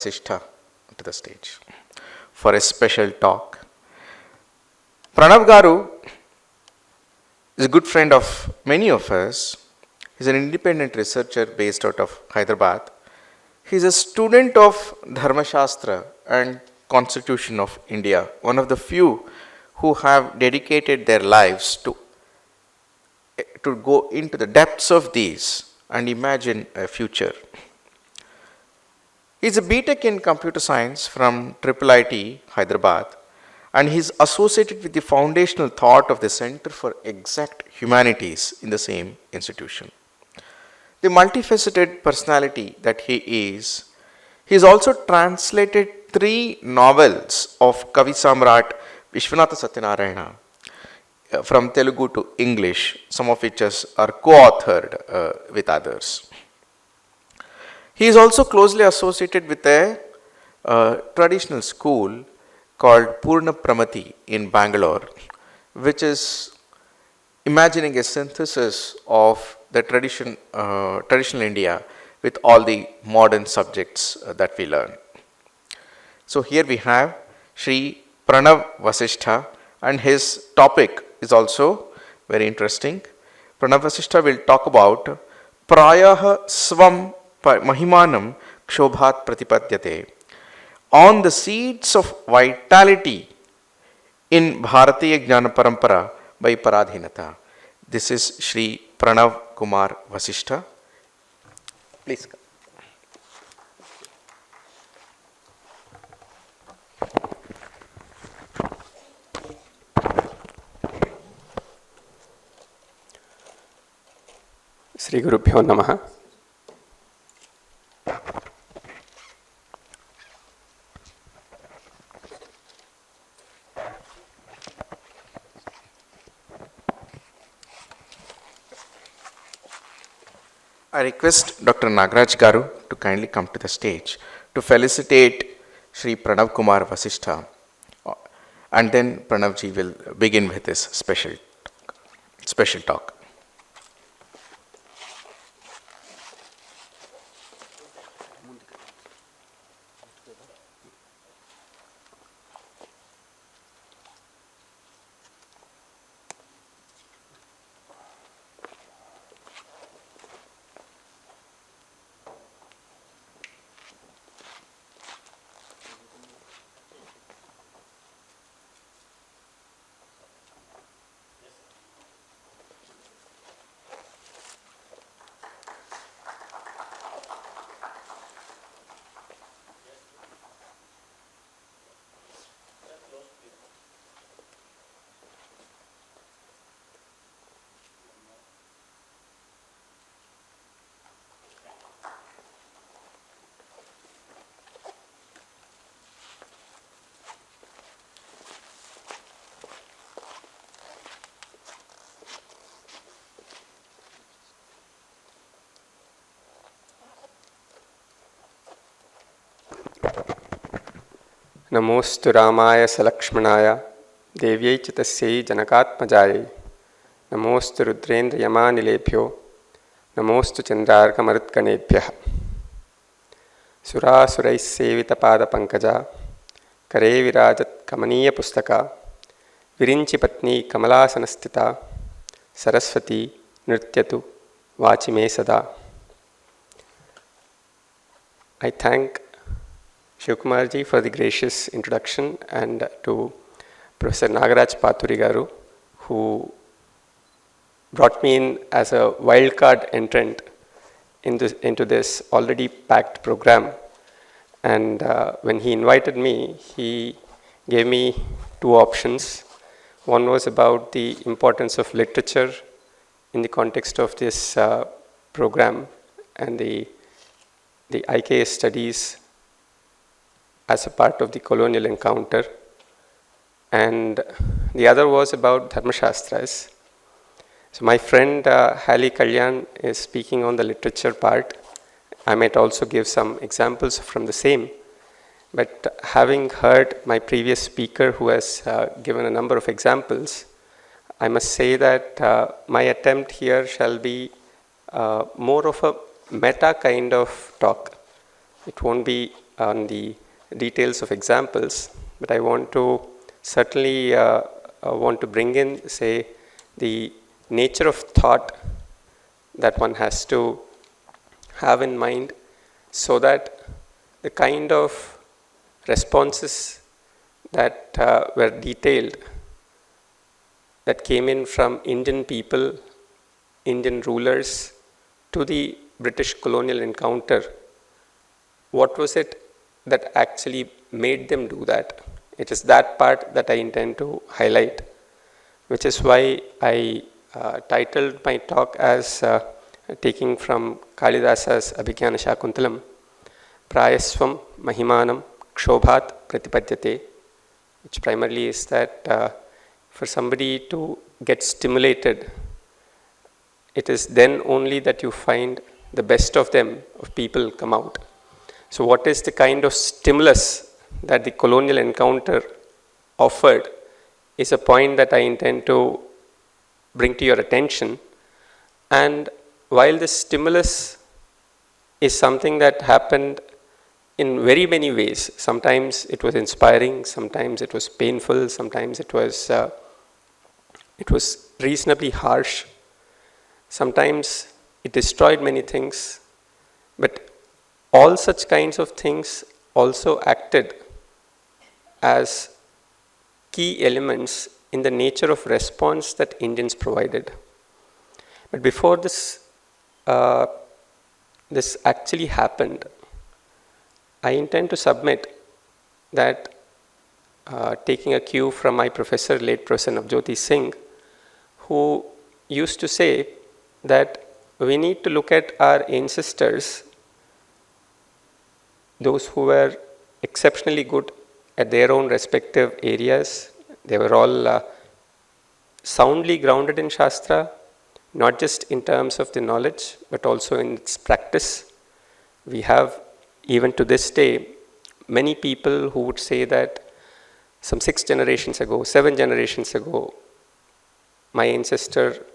Vasishta to the stage for a special talk. Pranav Garu is a good friend of many of us. He's an independent researcher based out of Hyderabad. He's a student of Śāstra and Constitution of India, one of the few who have dedicated their lives to go into the depths of these and imagine a future. He's a BTech in computer science from IIIT Hyderabad, and he's associated with the foundational thought of the Center for Exact Humanities in the same institution. The multifaceted personality that he is, he's also translated 3 novels of Kavi Samrat Vishwanatha Satyanarayana from Telugu to English, some of which are co-authored with others. He is also closely associated with a traditional school called Purna Pramati in Bangalore, which is imagining a synthesis of the traditional India with all the modern subjects that we learn. So here we have Shri Pranava Vasishta, and his topic is also very interesting. Pranava Vasishta will talk about Prayaha Svam Mahimanam Kshobhat Pratipadyate, on the seeds of vitality in Bharatiya Jñāna Paramparā by Paradhinata. This is Shri Pranava Kumar Vasishta. Please come. Sri Gurubhyo Namaha. I request Dr. Nagaraj Garu to kindly come to the stage to felicitate Shri Pranava Kumar Vasishta, and then Pranavji will begin with his special talk. Namostu Ramaya Salakshmanaya Devyai Chitasya Janakatmajayai Namostu Rudrendra Yamanilebhyo Namostu Chandrarka Marutkanebhyah Surasurai Sevita Pada Pankaja Kare Virajat Kamaniya Pustaka Virinchi Patni Kamalasanastita Saraswati Nrityatu Vachime Sada. I thank Shivkumarji for the gracious introduction, and to Professor Nagaraj Paturi Garu, who brought me in as a wildcard entrant into this already packed program. And when he invited me, he gave me 2 options. One was about the importance of literature in the context of this program and the IKS studies as a part of the colonial encounter, and the other was about Dharmashastras. So my friend Hali Kalyan is speaking on the literature part. I might also give some examples from the same, but having heard my previous speaker who has given a number of examples, I must say that my attempt here shall be more of a meta kind of talk. It won't be on the details of examples, but I want to certainly want to bring in, say, the nature of thought that one has to have in mind, so that the kind of responses that were detailed, that came in from Indian people, Indian rulers, to the British colonial encounter, what was it that actually made them do that? It is that part that I intend to highlight, which is why I titled my talk as taking from Kalidasa's Abhigyana Shakuntalam, Prayasvam Mahimanam Kshobhat Pratipadyate, which primarily is that for somebody to get stimulated, it is then only that you find the best of them, of people, come out. So what is the kind of stimulus that the colonial encounter offered is a point that I intend to bring to your attention. And while this stimulus is something that happened in very many ways, sometimes it was inspiring, sometimes it was painful, sometimes it was reasonably harsh, sometimes it destroyed many things, but all such kinds of things also acted as key elements in the nature of response that Indians provided. But before this actually happened, I intend to submit that, taking a cue from my professor, late Professor Navjyoti Singh, who used to say that we need to look at our ancestors, those who were exceptionally good at their own respective areas. They were all soundly grounded in Śāstra, not just in terms of the knowledge, but also in its practice. We have, even to this day, many people who would say that some 6 generations ago, 7 generations ago, my ancestor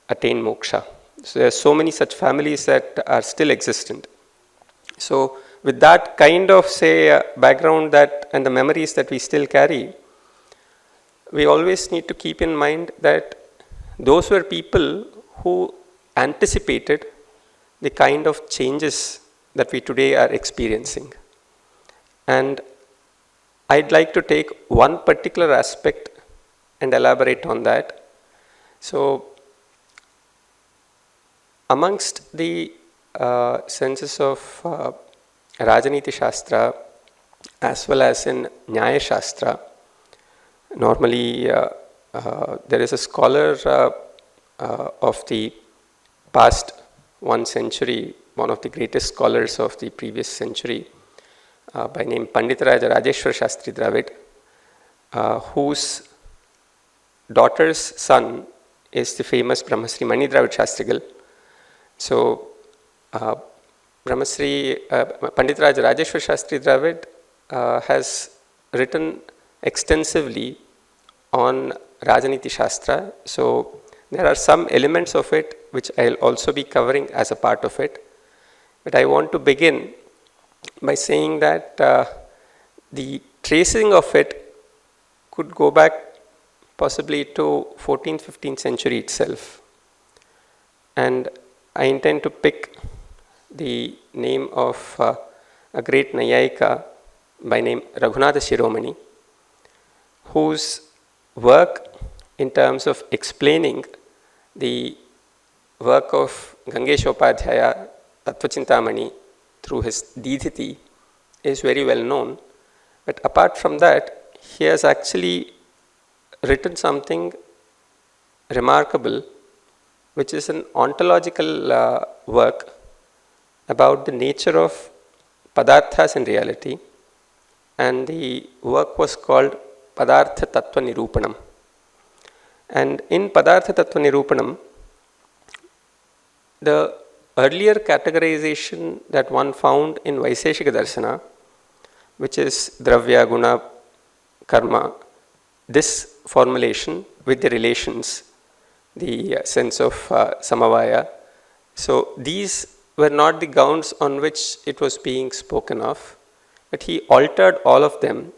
attained moksha. So there are so many such families that are still existent. So with that kind of, say, background that and the memories that we still carry, we always need to keep in mind that those were people who anticipated the kind of changes that we today are experiencing. And I'd like to take one particular aspect and elaborate on that. So, amongst the senses of Rājanīti Śāstra, as well as in Nyaya Śāstra, normally there is a scholar of the past 1 century, one of the greatest scholars of the previous century, by name Pandit Rajeshwara Shastri Dravid, whose daughter's son is the famous Brahmasri Mani Dravid Shastrigal. So, Pandit Rajeshwara Shastri Dravid has written extensively on Rājanīti Śāstra. So, there are some elements of it which I'll also be covering as a part of it. But I want to begin by saying that the tracing of it could go back possibly to 14th, 15th century itself. And I intend to pick the name of a great Naiyāyika by name Raghunatha Shiromani, whose work in terms of explaining the work of Gangesha Upadhyaya Tattvachintamani through his Didhiti is very well known. But apart from that, he has actually written something remarkable, which is an ontological work about the nature of padarthas in reality, and the work was called Padartha Tattva Nirupanam. And in Padartha Tattva Nirupanam, the earlier categorization that one found in Vaiseshika Darsana, which is Dravya, Guna, Karma, this formulation with the relations, the sense of Samavaya, so these were not the grounds on which it was being spoken of. but he altered all of them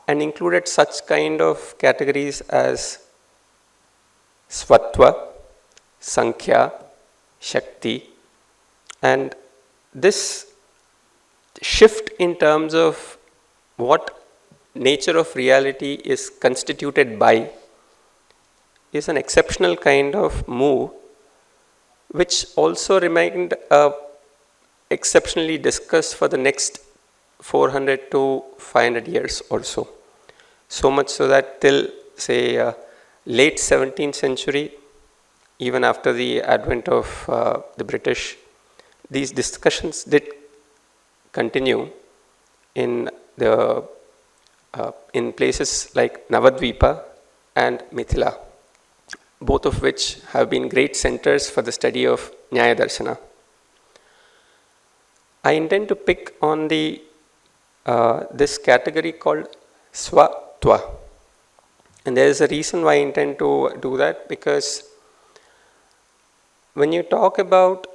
and included such kind of categories as Swatwa, Sankhya, Shakti, and this shift in terms of what nature of reality is constituted by is an exceptional kind of move, which also remained exceptionally discussed for the next 400 to 500 years or so. So much so that till, say, late 17th century, even after the advent of the British, these discussions did continue in places like Navadvipa and Mithila, both of which have been great centers for the study of Nyaya Darshana. I intend to pick on this category called Swatwa. And there is a reason why I intend to do that, because when you talk about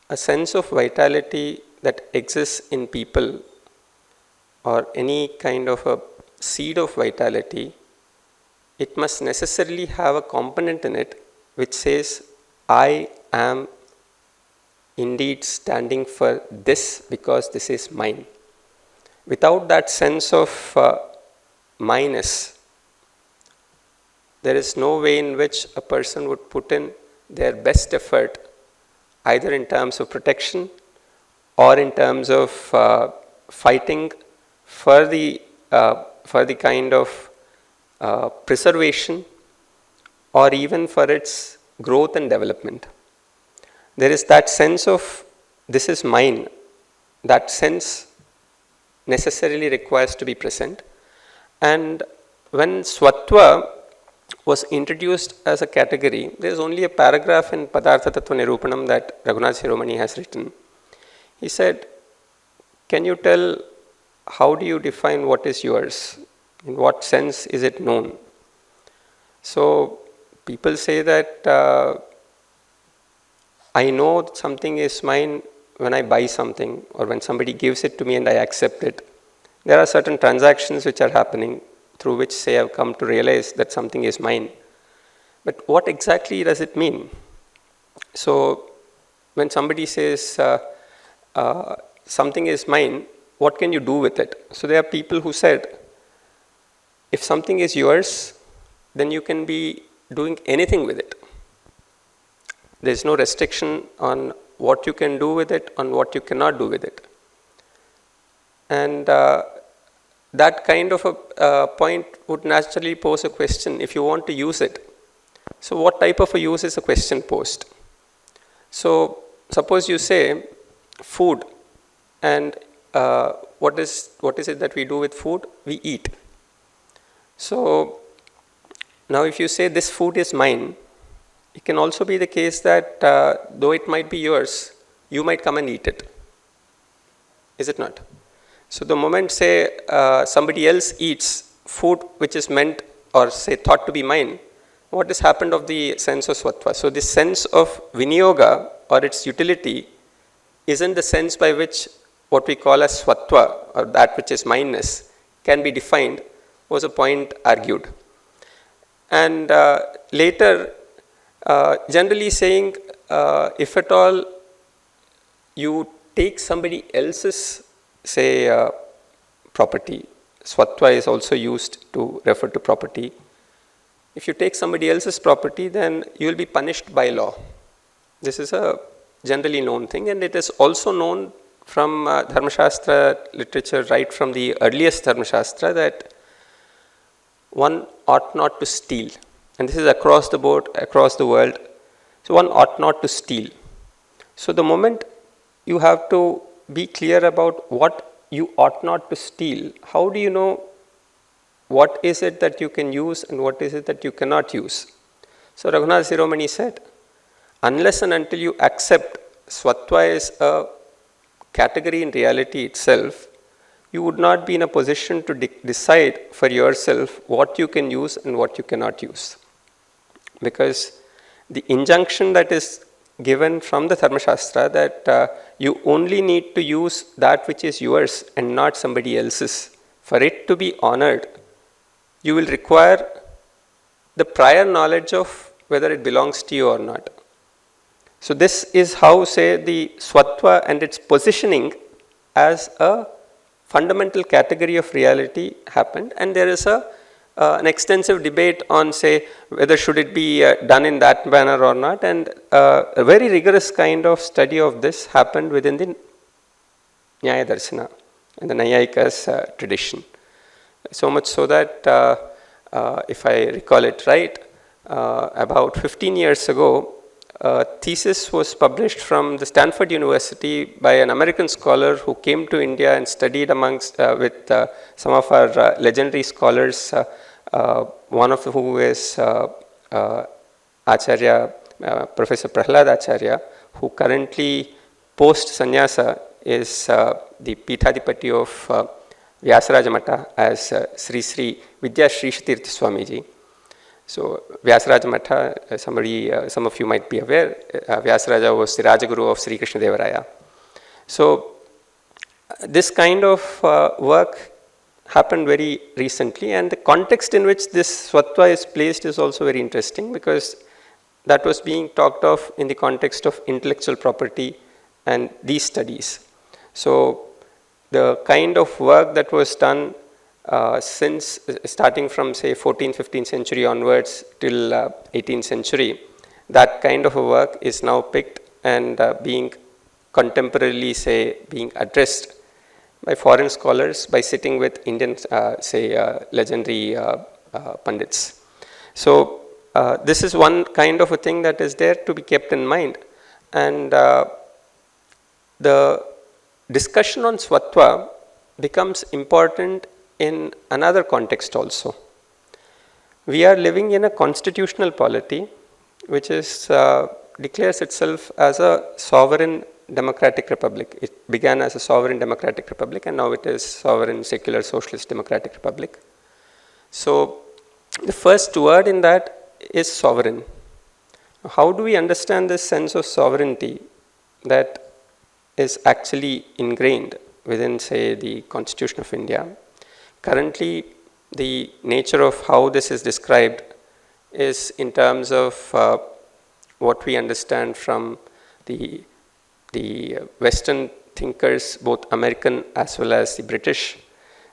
a sense of vitality that exists in people, or any kind of a seed of vitality, it must necessarily have a component in it which says, I am indeed standing for this because this is mine. Without that sense of minus, there is no way in which a person would put in their best effort, either in terms of protection or in terms of fighting for the kind of preservation or even for its growth and development. There is that sense of this is mine. That sense necessarily requires to be present. And when Swatwa was introduced as a category, there is only a paragraph in Padartha Tattva Nirupanam that Raghunath Shiromani has written. He said, can you tell how do you define what is yours? In what sense is it known? So people say that I know something is mine when I buy something or when somebody gives it to me and I accept it. There are certain transactions which are happening through which, say, I've come to realize that something is mine. But what exactly does it mean? So when somebody says something is mine, what can you do with it? So there are people who said, if something is yours, then you can be doing anything with it. There's no restriction on what you can do with it, on what you cannot do with it. And that kind of a point would naturally pose a question if you want to use it. So what type of a use is a question posed? So suppose you say food, and what is it that we do with food? We eat. So now if you say this food is mine, it can also be the case that though it might be yours, you might come and eat it. Is it not? So the moment, say, somebody else eats food which is meant or, say, thought to be mine, what has happened of the sense of Swatva? So this sense of Vinyoga or its utility isn't the sense by which what we call as Swatva or that which is mineness can be defined, was a point argued. And later, generally saying, if at all you take somebody else's, say, property, Swatva is also used to refer to property. If you take somebody else's property, then you will be punished by law. This is a generally known thing, and it is also known from Dharmashastra literature, right from the earliest Dharmashastra, that one ought not to steal. And this is across the board, across the world. So one ought not to steal. So the moment you have to be clear about what you ought not to steal, how do you know what is it that you can use and what is it that you cannot use? So Raghunath Shiromani said, unless and until you accept Swatva is a category in reality itself, you would not be in a position to decide for yourself what you can use and what you cannot use. Because the injunction that is given from the Dharma-shastra that you only need to use that which is yours and not somebody else's. For it to be honored, you will require the prior knowledge of whether it belongs to you or not. So this is how, say, the Swatwa and its positioning as a fundamental category of reality happened, and there is an extensive debate on, say, whether should it be done in that manner or not, and a very rigorous kind of study of this happened within the Nyaya Darshana and the Naiyāyika's tradition. So much so that, if I recall it right, about 15 years ago, a thesis was published from the Stanford University by an American scholar who came to India and studied amongst with some of our legendary scholars, one of who is Acharya, Professor Prahlad Acharya, who currently post sannyasa is the Pīthādhipati of Vyasaraja Matha as Sri Sri Vidya Sri Tirtha Swamiji. So Vyasaraja Matha, some of you might be aware, Vyasaraja was the Rajaguru of Sri Krishna Deva Raya. So this kind of work happened very recently, and the context in which this Swatwa is placed is also very interesting, because that was being talked of in the context of intellectual property and these studies. So the kind of work that was done since starting from, say, 14th, 15th century onwards till 18th century, that kind of a work is now picked and being contemporarily, say, being addressed by foreign scholars by sitting with Indian, legendary Pandits. So this is one kind of a thing that is there to be kept in mind. And the discussion on Swatwa becomes important in another context also. We are living in a constitutional polity which is declares itself as a sovereign democratic republic. It began as a sovereign democratic republic, and now it is sovereign secular socialist democratic republic. So the first word in that is sovereign. How do we understand this sense of sovereignty that is actually ingrained within, say, the Constitution of India? Currently, the nature of how this is described is in terms of what we understand from the Western thinkers, both American as well as the British.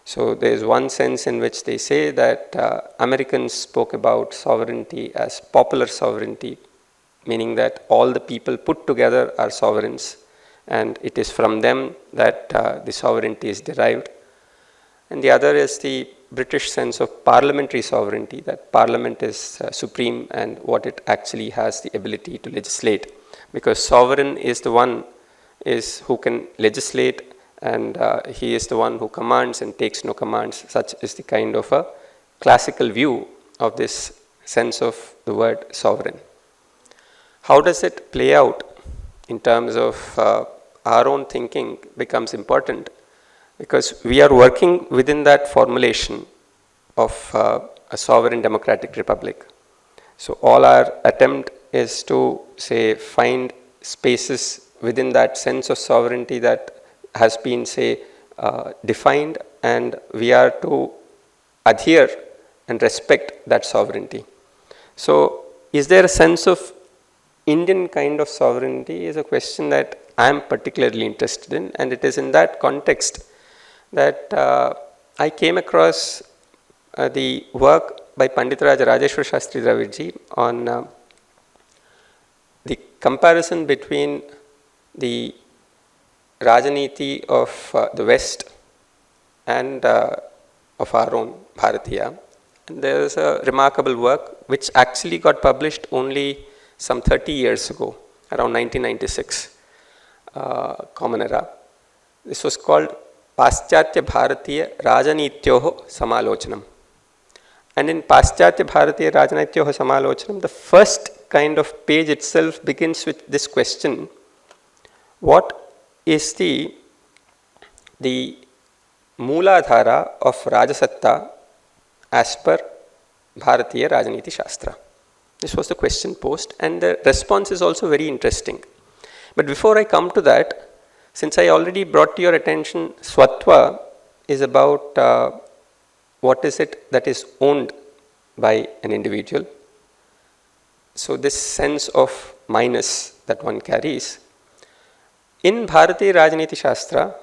So there is one sense in which they say that Americans spoke about sovereignty as popular sovereignty, meaning that all the people put together are sovereigns, and it is from them that the sovereignty is derived. And the other is the British sense of parliamentary sovereignty, that parliament is supreme and what it actually has the ability to legislate, because sovereign is the one who can legislate, and he is the one who commands and takes no commands. Such is the kind of a classical view of this sense of the word sovereign. How does it play out in terms of our own thinking becomes important, because we are working within that formulation of a sovereign democratic republic. So all our attempt is to, say, find spaces within that sense of sovereignty that has been, say, defined, and we are to adhere and respect that sovereignty. So is there a sense of Indian kind of sovereignty is a question that I am particularly interested in, and it is in that context that I came across the work by Pandit Rajeshwara Shastri Dravidji on the comparison between the Rājanīti of the West and of our own Bharatiya. And there is a remarkable work which actually got published only some 30 years ago, around 1996, Common Era. This was called Paschatya Bharatiya Rājanītyoho Samalochanam. And in Paschatya Bharatiya Rājanītyoho Samalochanam, the first kind of page itself begins with this question: what is the Mooladhara of Rajasatta as per Bharatiya Rājanīti Śāstra? This was the question posed, and the response is also very interesting. But before I come to that, since I already brought to your attention, Swatwa is about what is it that is owned by an individual. So this sense of minus that one carries. In Bharatiya Rājanīti Śāstra,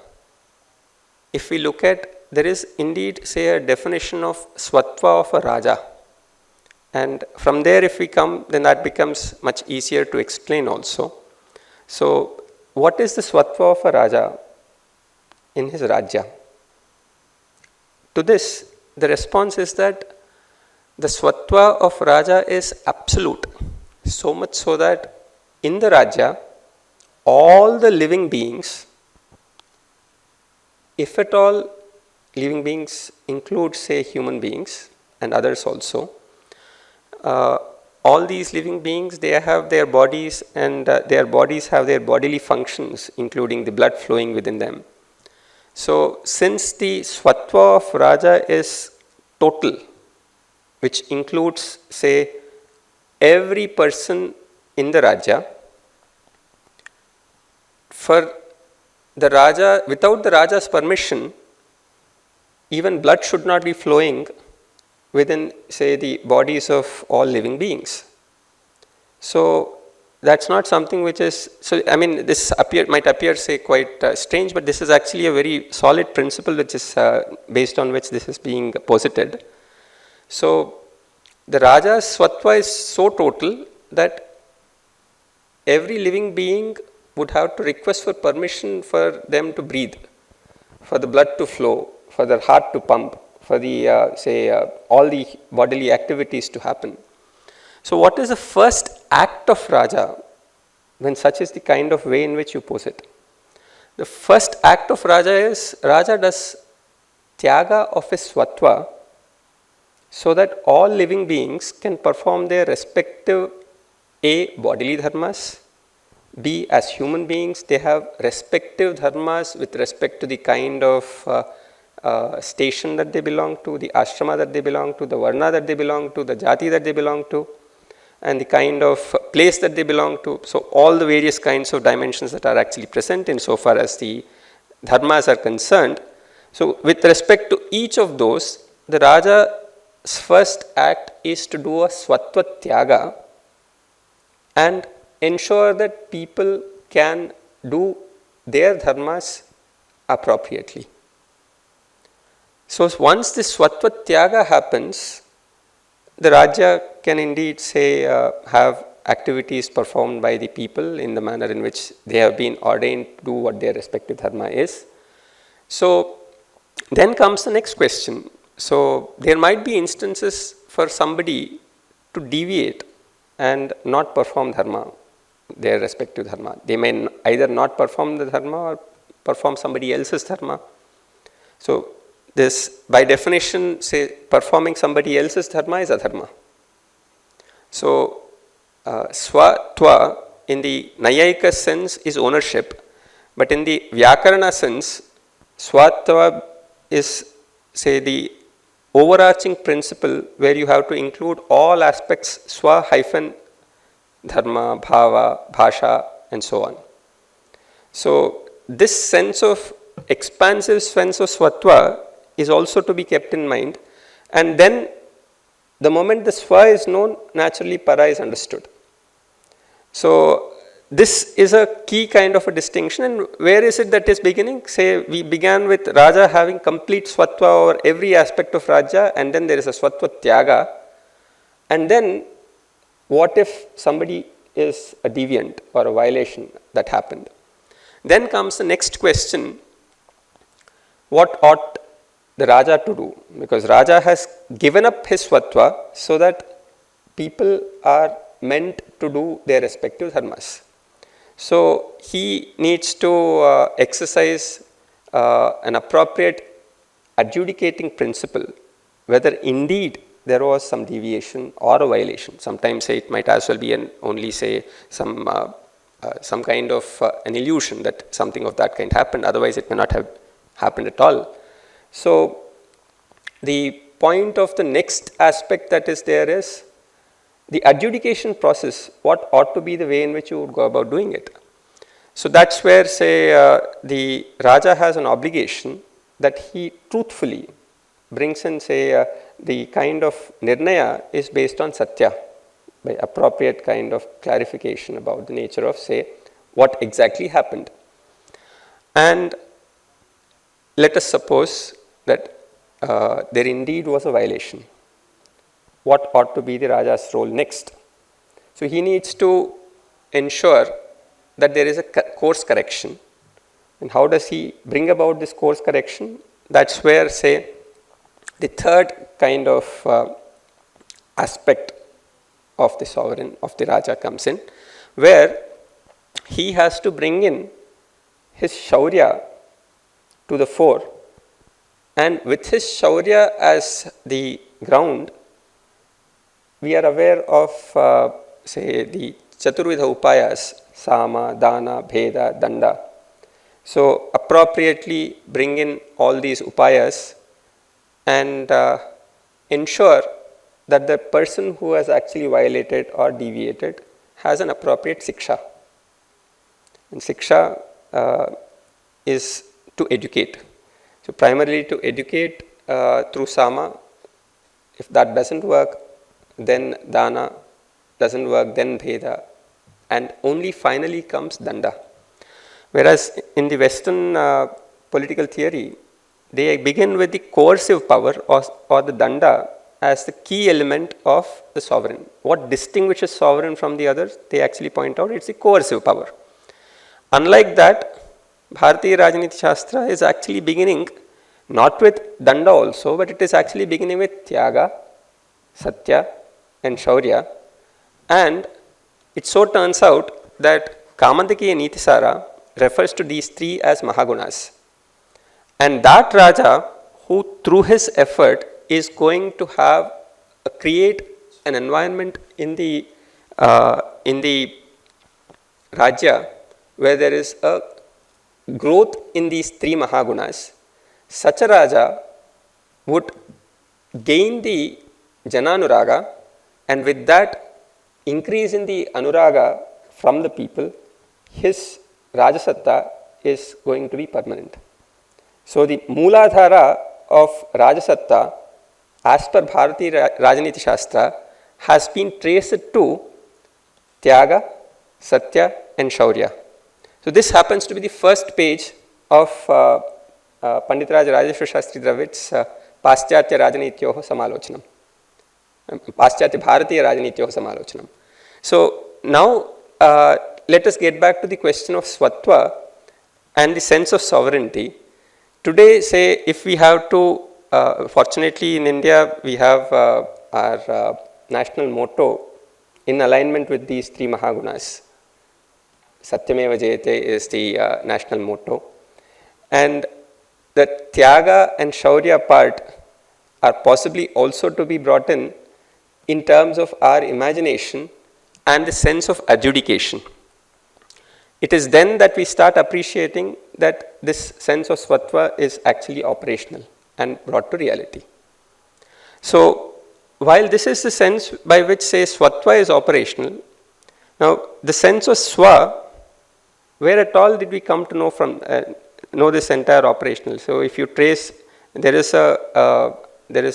if we look at, there is indeed, say, a definition of Swatwa of a Raja. And from there if we come, then that becomes much easier to explain also. So what is the Swatwa of a Raja in his Rajya? To this, the response is that the Swatwa of Raja is absolute. So much so that in the Rajya, all the living beings, if at all living beings include, say, human beings and others also, all these living beings, they have their bodies, and their bodies have their bodily functions, including the blood flowing within them. So since the Swatwa of Raja is total, which includes, say, every person in the Rajya, for the Raja, without the Raja's permission, even blood should not be flowing within, say, the bodies of all living beings. So that's not something which is, so I mean, this might appear, say, quite strange, but this is actually a very solid principle which is based on which this is being posited. So the Raja's Swatwa is so total that every living being would have to request for permission for them to breathe, for the blood to flow, for their heart to pump, for the, all the bodily activities to happen. So what is the first act of Raja when such is the kind of way in which you pose it? The first act of Raja is, Raja does Tiaga of his Swatwa so that all living beings can perform their respective A, bodily dharmas, B, as human beings, they have respective dharmas with respect to the kind of station that they belong to, the ashrama that they belong to, the varna that they belong to, the jati that they belong to, and the kind of place that they belong to. So all the various kinds of dimensions that are actually present insofar as the dharmas are concerned. So with respect to each of those, the Raja's first act is to do a Swatva Tiaga and ensure that people can do their dharmas appropriately. So once this Swatva Tiaga happens, the Raja can indeed, say, have activities performed by the people in the manner in which they have been ordained to do what their respective dharma is. So then comes the next question. So there might be instances for somebody to deviate and not perform dharma, their respective dharma. They may either not perform the dharma or perform somebody else's dharma. So this, by definition, say, performing somebody else's dharma is adharma. So Swatva in the Naiyāyika sense is ownership, but in the Vyakarana sense, Swatva is, say, the overarching principle where you have to include all aspects, swa hyphen dharma, bhava, bhasha, and so on. So this sense of expansive sense of Swatva is also to be kept in mind, and then the moment the swa is known, naturally para is understood. So this is a key kind of a distinction, and where is it that is beginning? Say we began with Raja having complete Swatva over every aspect of Raja, and then there is a Swatva Tiaga, and then what if somebody is a deviant or a violation that happened? Then comes the next question, what ought the Raja to do? Because Raja has given up his Swatva so that people are meant to do their respective dharmas. So he needs to exercise an appropriate adjudicating principle, whether indeed there was some deviation or a violation. Sometimes say it might as well be only say some kind of an illusion that something of that kind happened. Otherwise, it may not have happened at all. So the point of the next aspect that is there is the adjudication process, what ought to be the way in which you would go about doing it. So that's where, say, the Raja has an obligation that he truthfully brings in, say, the kind of nirnaya is based on Satya, by appropriate kind of clarification about the nature of, say, what exactly happened. And let us suppose that there indeed was a violation. What ought to be the Raja's role next? So he needs to ensure that there is a course correction. And how does he bring about this course correction? That's where, say, the third kind of aspect of the sovereign, of the Raja comes in, where he has to bring in his Shaurya to the fore, and with his Shaurya as the ground, we are aware of, say, the Chaturvidha Upayas, Sama, Dana, Bheda, Danda. So, appropriately bring in all these Upayas and ensure that the person who has actually violated or deviated has an appropriate Siksha. And Siksha is to educate. So, primarily to educate through Sama. If that doesn't work, then Dana, doesn't work, then Bheda, and only finally comes Danda. Whereas in the Western political theory, they begin with the coercive power or the Danda as the key element of the sovereign. What distinguishes sovereign from the others, they actually point out, it's the coercive power. Unlike that, Bharatiya Rājanīti Śāstra is actually beginning not with Danda also, but it is actually beginning with Tiaga, Satya and Shaurya. And it so turns out that Kamandaki and Nitisara refers to these three as Mahāguṇas. And that Raja, who through his effort is going to have create an environment in the Rajya where there is a growth in these three Mahāguṇas, such a Raja would gain the Jananuraga, and with that increase in the Anuraga from the people, his Rajasatta is going to be permanent. So, the Mooladhara of Rajasatta as per Bharatiya Rājanīti Śāstra has been traced to Tiaga, Satya and Shaurya. So, this happens to be the first page of Pandit Rajeshwara Shastri Dravid's Paschatya Rajanityoho Samalochanam. Paschatya Bharatiya Rajanityoho Samalochanam. So, now let us get back to the question of Swatwa and the sense of sovereignty. Today, say, if we have to, fortunately in India, we have our national motto in alignment with these three Mahāguṇas. Satyameva Jayate is the national motto. And the Tiaga and Shaurya part are possibly also to be brought in terms of our imagination and the sense of adjudication. It is then that we start appreciating that this sense of Swatva is actually operational and brought to reality. So, while this is the sense by which, say, Swatva is operational, now the sense of Swa, where at all did we come to know from know this entire operational? So, if you trace, there is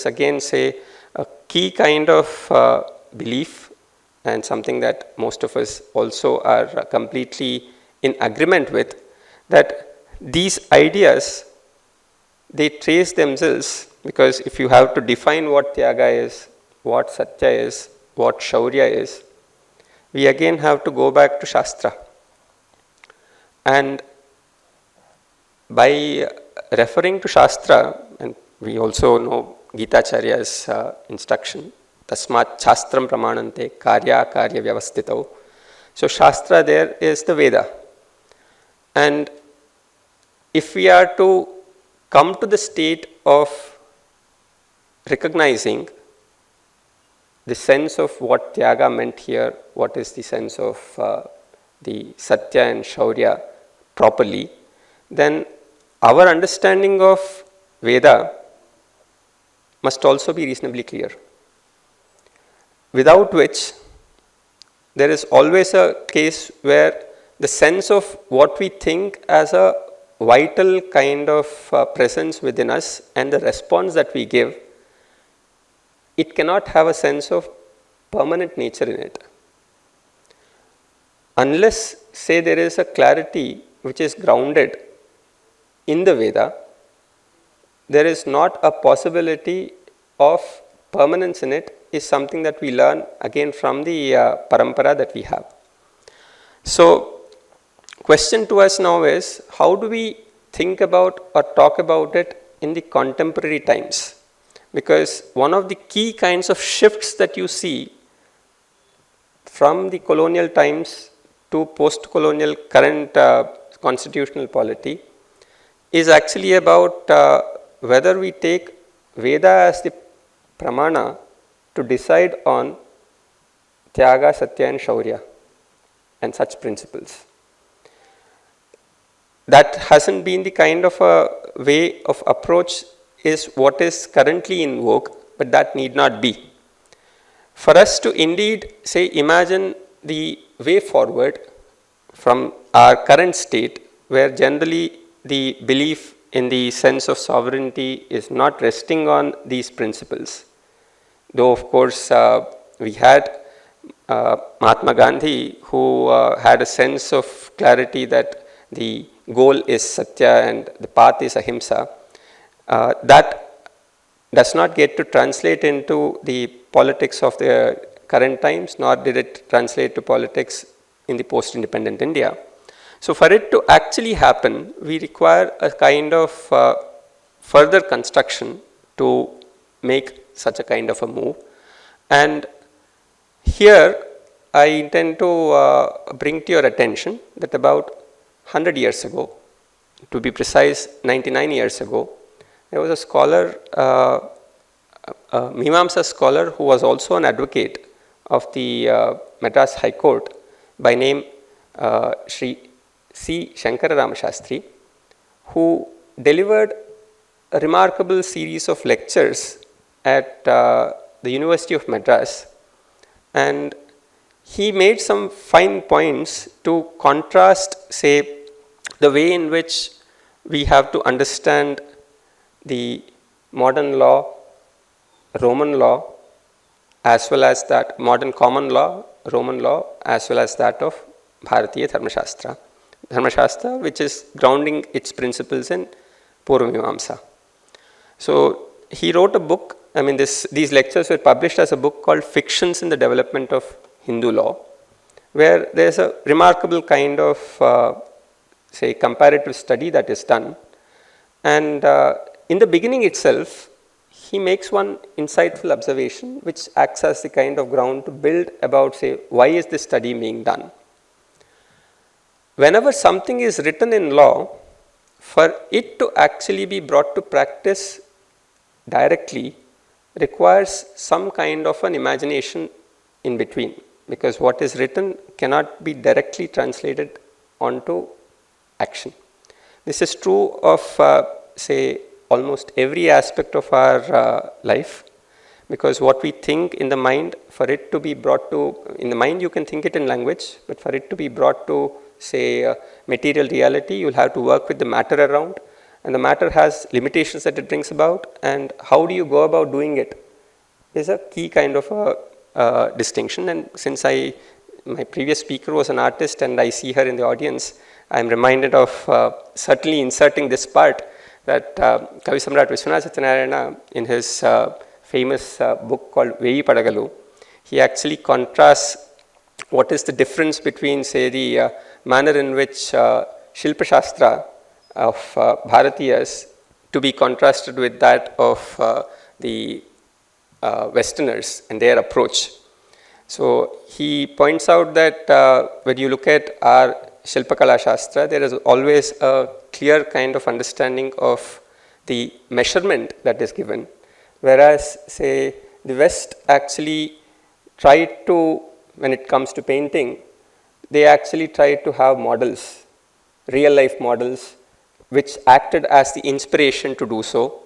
again, say, a key kind of belief, and something that most of us also are completely in agreement with, that these ideas, they trace themselves, because if you have to define what Tiaga is, what Satya is, what Shaurya is, we again have to go back to Śāstra. And by referring to Śāstra, and we also know Gitacharya's instruction, Tasmat Shastram Pramanante Karya Karya Vyavastitau. So, Śāstra there is the Veda. And if we are to come to the state of recognizing the sense of what Tiaga meant here, what is the sense of the Satya and Shaurya properly, then our understanding of Veda must also be reasonably clear. Without which there is always a case where the sense of what we think as a vital kind of presence within us and the response that we give, it cannot have a sense of permanent nature in it. Unless, say, there is a clarity which is grounded in the Veda, there is not a possibility of permanence in it, is something that we learn again from the Paramparā that we have. So, question to us now is, how do we think about or talk about it in the contemporary times? Because one of the key kinds of shifts that you see from the colonial times to post-colonial current constitutional polity is actually about whether we take Veda as the pramana to decide on Tiaga, Satya and Shaurya and such principles. That hasn't been the kind of a way of approach is what is currently in vogue, but that need not be. For us to indeed, say, imagine the way forward from our current state, where generally the belief in the sense of sovereignty is not resting on these principles. Though, of course, we had Mahatma Gandhi, who had a sense of clarity that the goal is Satya and the path is Ahimsa. That does not get to translate into the politics of the current times, nor did it translate to politics in the post-independent India. So for it to actually happen, we require a kind of further construction to make such a kind of a move. And here I intend to bring to your attention that about 100 years ago, to be precise 99 years ago, there was a scholar, a Mimamsa scholar who was also an advocate of the Madras High Court by name Shri C. Shankararama Shastri, who delivered a remarkable series of lectures at the University of Madras, and he made some fine points to contrast, say, the way in which we have to understand the modern law, Roman law, as well as that modern common law, Roman law, as well as that of Bharatiya Dharmashastra, which is grounding its principles in Purvamimamsa. So he wrote a book. I mean, these lectures were published as a book called Fictions in the Development of Hindu Law, where there is a remarkable kind of, say, comparative study that is done. And in the beginning itself, he makes one insightful observation which acts as the kind of ground to build about, say, why is this study being done. Whenever something is written in law, for it to actually be brought to practice directly requires some kind of an imagination in between, because what is written cannot be directly translated onto action. This is true of, say, almost every aspect of our life, because what we think in the mind, for it to be brought to, in the mind you can think it in language, but for it to be brought to, say, material reality, you will have to work with the matter around, and the matter has limitations that it brings about, and how do you go about doing it is a key kind of a distinction. And since my previous speaker was an artist and I see her in the audience, I am reminded of certainly inserting this part that Kavi Samrat Vishwanath Satyanarayana, in his famous book called Veyi Padagalu, he actually contrasts what is the difference between, say, the manner in which Shilpa Shastra of Bharatiyas to be contrasted with that of the Westerners and their approach. So he points out that when you look at our Shilpakala Shastra, there is always a clear kind of understanding of the measurement that is given, whereas, say, the West actually tried to, when it comes to painting, they actually tried to have models, real life models, which acted as the inspiration to do so.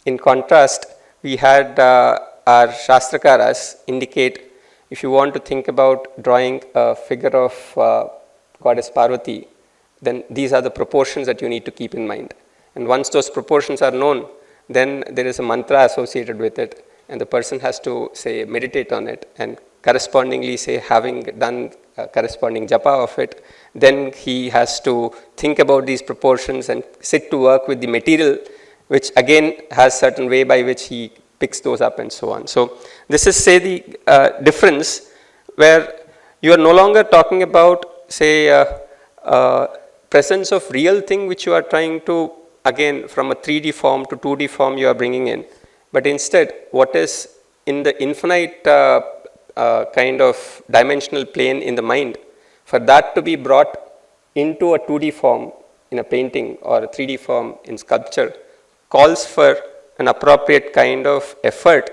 In contrast, we had our Shastrakaras indicate if you want to think about drawing a figure of goddess Parvati, then these are the proportions that you need to keep in mind. And once those proportions are known, then there is a mantra associated with it, and the person has to, say, meditate on it, and correspondingly, say, having done corresponding japa of it, then he has to think about these proportions and sit to work with the material, which again has certain way by which he picks those up and so on. So this is, say, the difference where you are no longer talking about, say, presence of real thing which you are trying to, again, from a 3D form to 2D form you are bringing in, but instead what is in the infinite kind of dimensional plane in the mind, for that to be brought into a 2D form in a painting or a 3D form in sculpture calls for an appropriate kind of effort,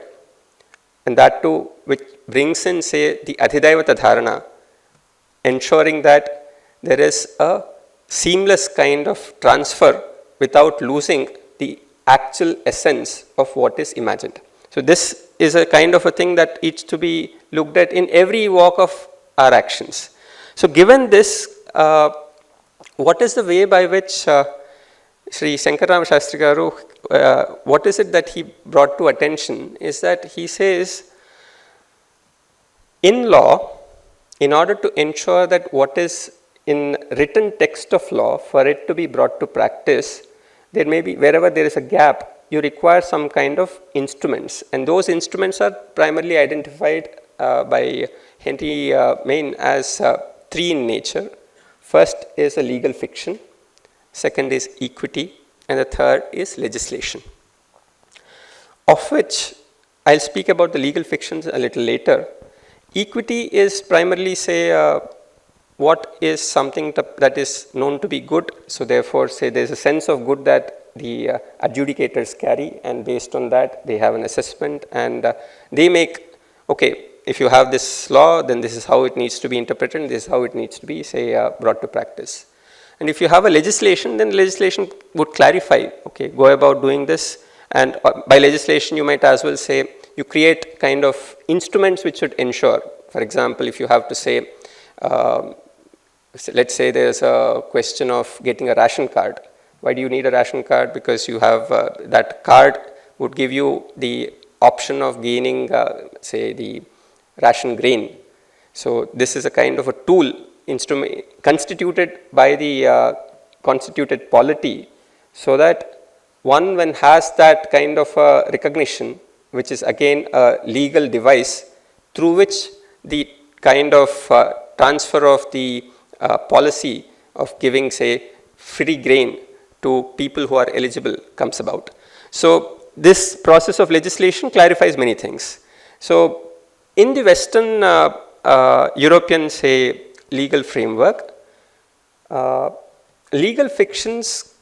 and that too which brings in, say, the adhidaivata dharana, ensuring that there is a seamless kind of transfer without losing the actual essence of what is imagined. So this is a kind of a thing that needs to be looked at in every walk of our actions. So given this, what is the way by which Shri Shankarama Shastri Garu, what is it that he brought to attention is that he says, in law, in order to ensure that what is in written text of law, for it to be brought to practice, there may be, wherever there is a gap, you require some kind of instruments, and those instruments are primarily identified by Henry Maine as three in nature. First is a legal fiction, second is equity, and the third is legislation. Of which I'll speak about the legal fictions a little later. Equity is primarily, say, what is something that is known to be good, so therefore, say, there's a sense of good that the adjudicators carry, and based on that they have an assessment, and they make, okay, if you have this law, then this is how it needs to be interpreted, and this is how it needs to be, say, brought to practice. And if you have a legislation, then legislation would clarify, okay, go about doing this, and by legislation you might as well say, you create kind of instruments which should ensure, for example, if you have to say, let's say there's a question of getting a ration card. Why do you need a ration card? Because you have that card would give you the option of gaining, say, the ration grain. So this is a kind of a tool, instrument constituted by the constituted polity, so that one, when has that kind of a recognition, which is again a legal device through which the kind of transfer of the policy of giving, say, free grain to people who are eligible comes about. So this process of legislation clarifies many things. So in the Western European, say, legal framework, legal fictions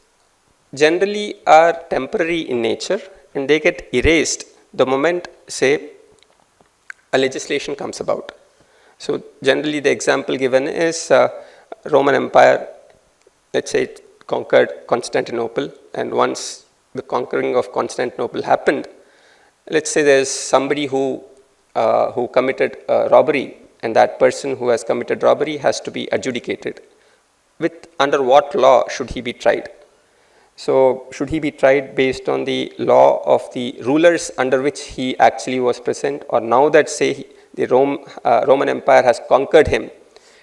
generally are temporary in nature, and they get erased the moment, say, a legislation comes about. So generally the example given is Roman Empire, let's say, it conquered Constantinople, and once the conquering of Constantinople happened, let's say there's somebody who committed robbery, and that person who has committed robbery has to be adjudicated. With under what law should he be tried? So should he be tried based on the law of the rulers under which he actually was present, or now that, say, the Roman Empire has conquered him,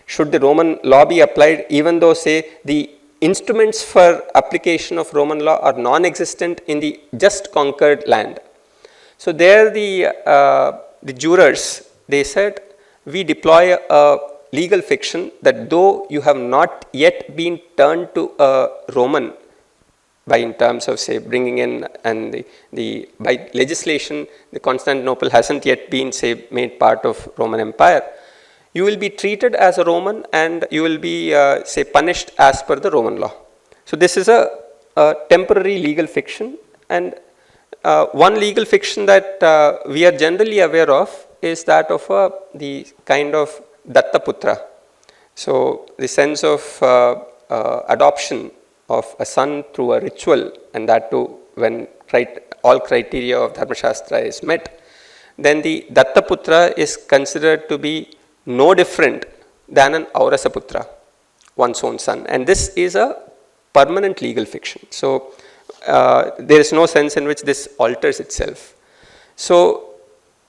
should the Roman law be applied even though, say, the instruments for application of Roman law are non-existent in the just conquered land? So there the jurors, they said, we deploy a legal fiction that though you have not yet been turned to a Roman, by in terms of, say, bringing in, and the by legislation, the Constantinople hasn't yet been, say, made part of Roman Empire, you will be treated as a Roman, and you will be, say, punished as per the Roman law. So this is a temporary legal fiction, and one legal fiction that we are generally aware of is that of the kind of Dattaputra. So the sense of adoption of a son through a ritual, and that too when all criteria of Dharma Shastra is met, then the Dattaputra is considered to be no different than an Aurasaputra, one's own son. And this is a permanent legal fiction. So there is no sense in which this alters itself. So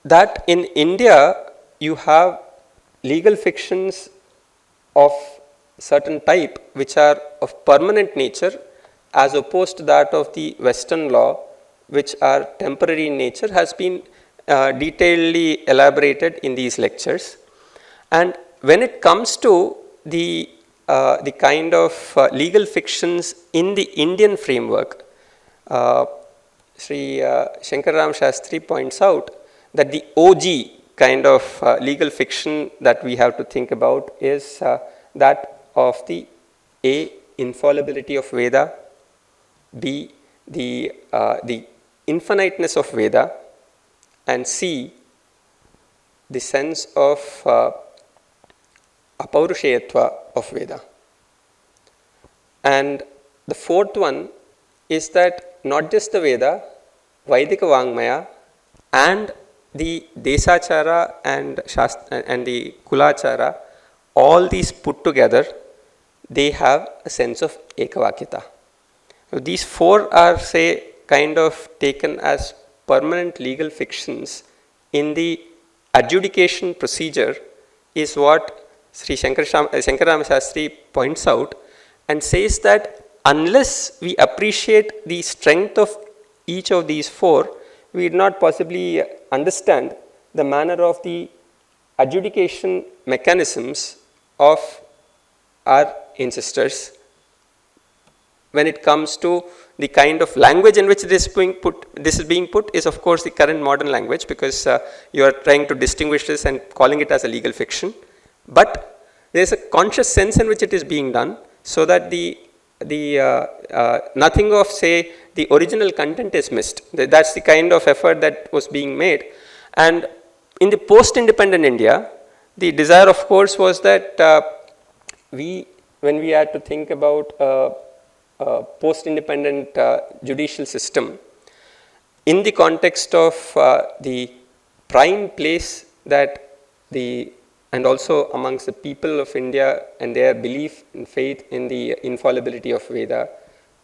that in India you have legal fictions of certain type which are of permanent nature as opposed to that of the Western law which are temporary in nature has been detailedly elaborated in these lectures. And when it comes to the kind of legal fictions in the Indian framework, Shri Shankaram Shastri points out that the OG kind of legal fiction that we have to think about is that of the A, infallibility of Veda, B, the infiniteness of Veda, and C, the sense of apaurushayatva of Veda. And the fourth one is that not just the Veda, Vaidika Vangmaya and the Desachara and Shastra and the Kulachara, all these put together, they have a sense of Ekavakyata. So these four are, say, kind of taken as permanent legal fictions in the adjudication procedure is what Sri Shankaram Shastri points out and says that unless we appreciate the strength of each of these four, we would not possibly understand the manner of the adjudication mechanisms of our ancestors when it comes to the kind of language in which this is being put is of course the current modern language, because you are trying to distinguish this and calling it as a legal fiction. But there is a conscious sense in which it is being done, so that nothing of, say, the original content is missed. That's the kind of effort that was being made. And in the post-independent India, the desire, of course, was that when we had to think about post-independent judicial system, in the context of the prime place that and also amongst the people of India and their belief and faith in the infallibility of Veda,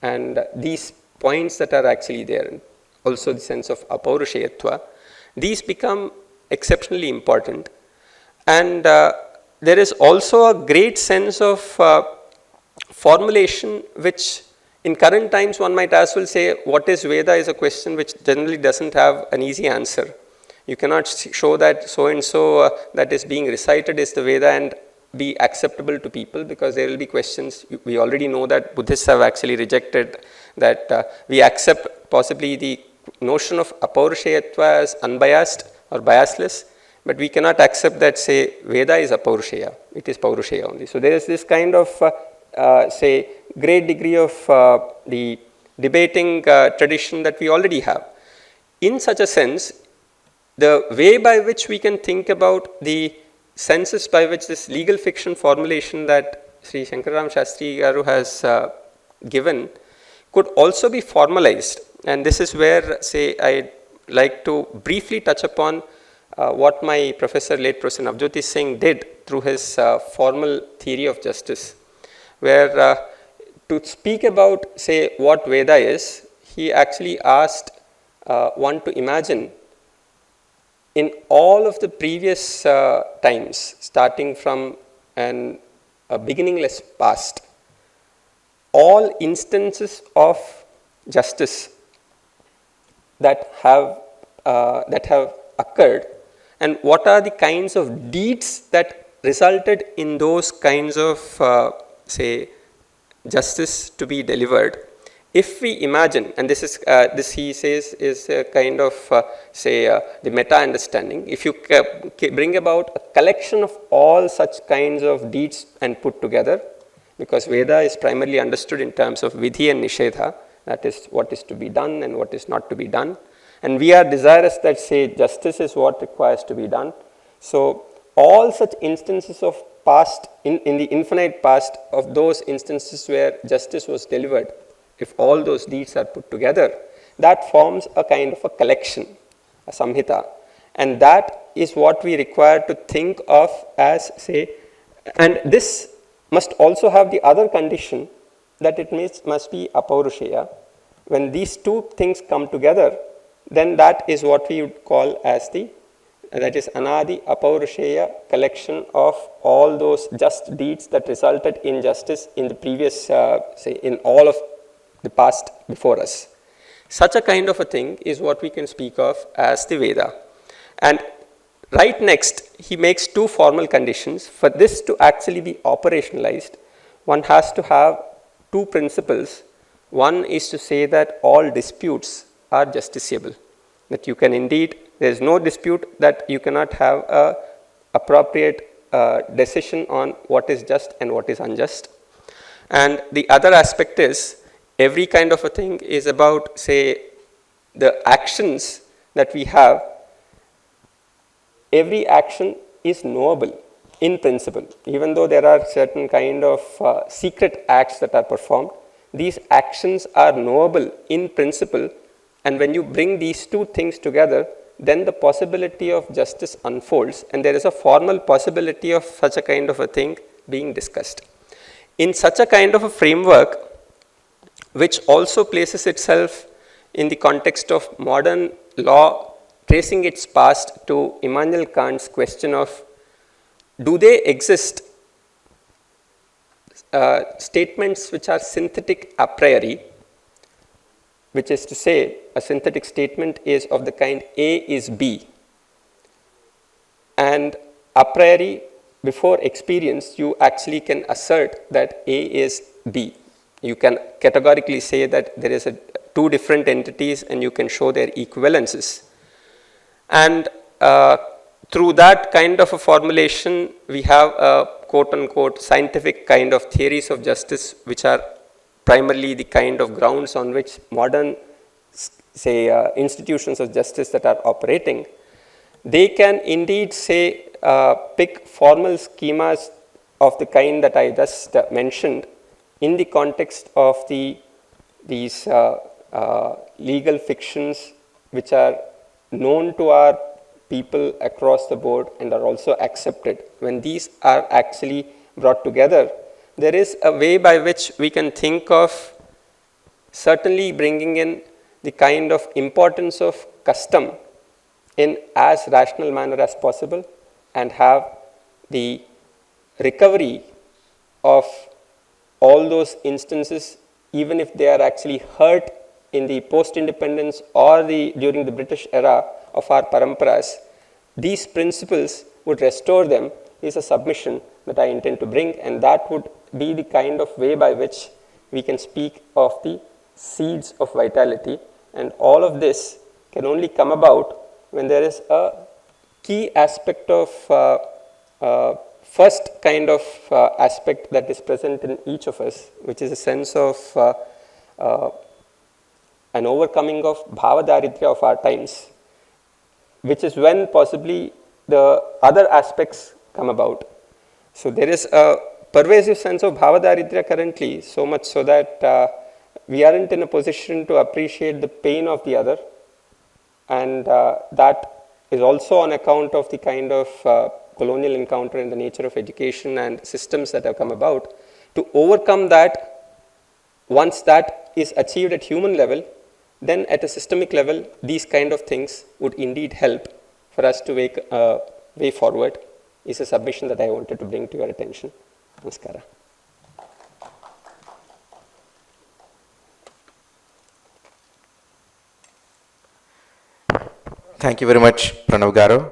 and these points that are actually there, and also the sense of apaurushayatva, these become exceptionally important. And there is also a great sense of formulation which in current times one might as well say what is Veda is a question which generally doesn't have an easy answer. You cannot show that so and so that is being recited is the Veda and be acceptable to people, because there will be questions. We already know that Buddhists have actually rejected that. We accept possibly the notion of apaurushayatva as unbiased or biasless, but we cannot accept that, say, Veda is apaurushaya. It is paurushaya only. So there is this kind of say great degree of the debating tradition that we already have. In such a sense, the way by which we can think about the senses by which this legal fiction formulation that Sri Shankaram Shastri Garu has given could also be formalized. And this is where, say, I'd like to briefly touch upon what my professor, late Professor Navjyoti Singh, did through his formal theory of justice, where to speak about, say, what Veda is, he actually asked one to imagine in all of the previous times, starting from a beginningless past, all instances of justice that have occurred, and what are the kinds of deeds that resulted in those kinds of, say, justice to be delivered. If we imagine, and this is this he says is a kind of say the meta understanding. If you bring about a collection of all such kinds of deeds and put together, because Veda is primarily understood in terms of vidhi and nishedha, that is what is to be done and what is not to be done, and we are desirous that, say, justice is what requires to be done. So all such instances of past in the infinite past of those instances where justice was delivered, if all those deeds are put together, that forms a kind of a collection, a samhita. And that is what we require to think of as, say, and this must also have the other condition that it must be apaurushaya. When these two things come together, then that is what we would call as the, that is anadi apaurushaya, collection of all those just deeds that resulted in justice in the previous, say, in all of the past before us. Such a kind of a thing is what we can speak of as the Veda. And right next, he makes two formal conditions. For this to actually be operationalized, one has to have two principles. One is to say that all disputes are justiciable, that you can indeed, there is no dispute that you cannot have a appropriate decision on what is just and what is unjust. And the other aspect is, every kind of a thing is about, say, the actions that we have. Every action is knowable in principle, even though there are certain kind of secret acts that are performed. These actions are knowable in principle, and when you bring these two things together, then the possibility of justice unfolds, and there is a formal possibility of such a kind of a thing being discussed. In such a kind of a framework, which also places itself in the context of modern law, tracing its past to Immanuel Kant's question of, do they exist statements which are synthetic a priori, which is to say, a synthetic statement is of the kind A is B, and a priori, before experience, you actually can assert that A is B. You can categorically say that there is two different entities and you can show their equivalences. And through that kind of a formulation, we have a quote-unquote scientific kind of theories of justice, which are primarily the kind of grounds on which modern, say, institutions of justice that are operating. They can indeed, say, pick formal schemas of the kind that I just mentioned in the context of these legal fictions which are known to our people across the board and are also accepted. When these are actually brought together, there is a way by which we can think of certainly bringing in the kind of importance of custom in as rational manner as possible, and have the recovery of all those instances, even if they are actually hurt in the post-independence or during the British era of our Paramparas. These principles would restore them is a submission that I intend to bring, and that would be the kind of way by which we can speak of the seeds of vitality. And all of this can only come about when there is a key aspect of first kind of aspect that is present in each of us, which is a sense of an overcoming of bhavadaridhya of our times, which is when possibly the other aspects come about. So there is a pervasive sense of bhavadaridhya currently, so much so that we aren't in a position to appreciate the pain of the other, and that is also on account of the kind of colonial encounter in the nature of education and systems that have come about. To overcome that, once that is achieved at human level, then at a systemic level, these kind of things would indeed help for us to make a way forward, is a submission that I wanted to bring to your attention. Namaskara. Thank you very much, Pranav Garu.